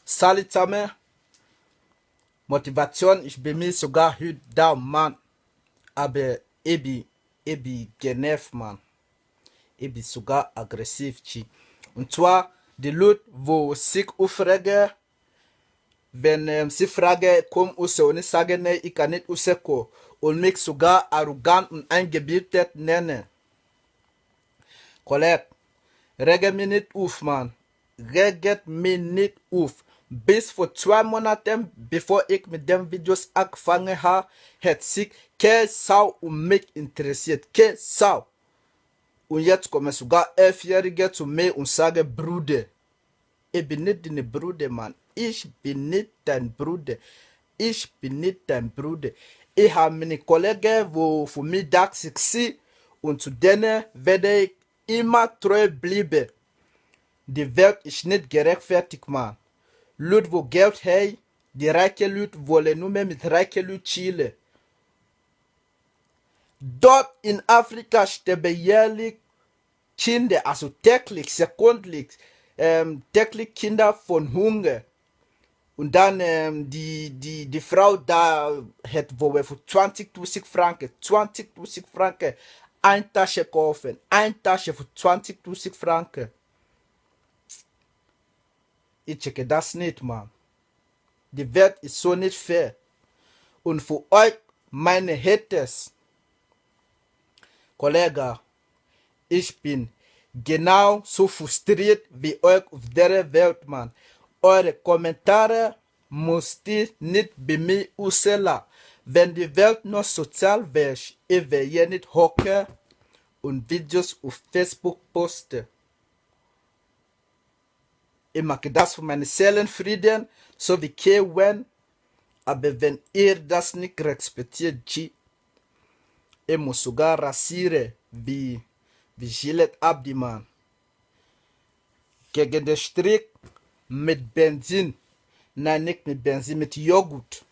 Salut zusammen. Motivation, ich bin mir sogar heute da, Mann. Aber ich bin Gnerv, Mann. Ich bin sogar aggressiv, Chi. Und zwar, die Leute, wo sich aufregen, wenn sie fragen, komm raus und ich sage, nee, ich kann nicht rauskommen. Und mich sogar arrogant und eingebildet nennen. Kollege, rege mich nicht auf, Mann. Reget mich nicht auf. Bis vor 2 Monaten, bevor ich mit den Videos angefangen habe, hat sich keine Sau um mich interessiert. Keine Sau. Und jetzt kommen sogar 11-Jährige zu mir und sagen, Bruder, ich bin nicht dein Bruder, Mann. Ich bin nicht dein Bruder. Ich bin nicht dein Bruder. Ich habe meine Kollegen, die für mich da sind, und zu denen werde ich immer treu bleiben. Die Welt ist nicht gerechtfertigt, Mann. Leute, wo Geld haben, die reichen Leute wollen nur mehr mit reichen Leuten chillen. Dort in Afrika sterben jährlich Kinder, also täglich, sekundlich, täglich Kinder von Hunger. Und dann die Frau da hat wohl für 20.000 Franken, 20.000 Franken, eine Tasche kaufen, eine Tasche für 20.000 Franken. Ich checke das nicht, Mann. Die Welt ist so nicht fair. Und für euch, meine Haters, Kollege, ich bin genau so frustriert wie euch auf der Welt, Mann. Eure Kommentare müsst ihr nicht bei mir aussehen. Wenn die Welt noch sozial wäre, ich wäre hier nicht hocken und Videos auf Facebook posten. Ich mache das für meine Seelenfrieden, so wie kein. Aber wenn ihr das nicht respektiert, ich muss sogar rasieren, wie Gillette Abdi, Mann. Gegen den Strick mit Benzin. Nein, nicht mit Benzin, mit Joghurt.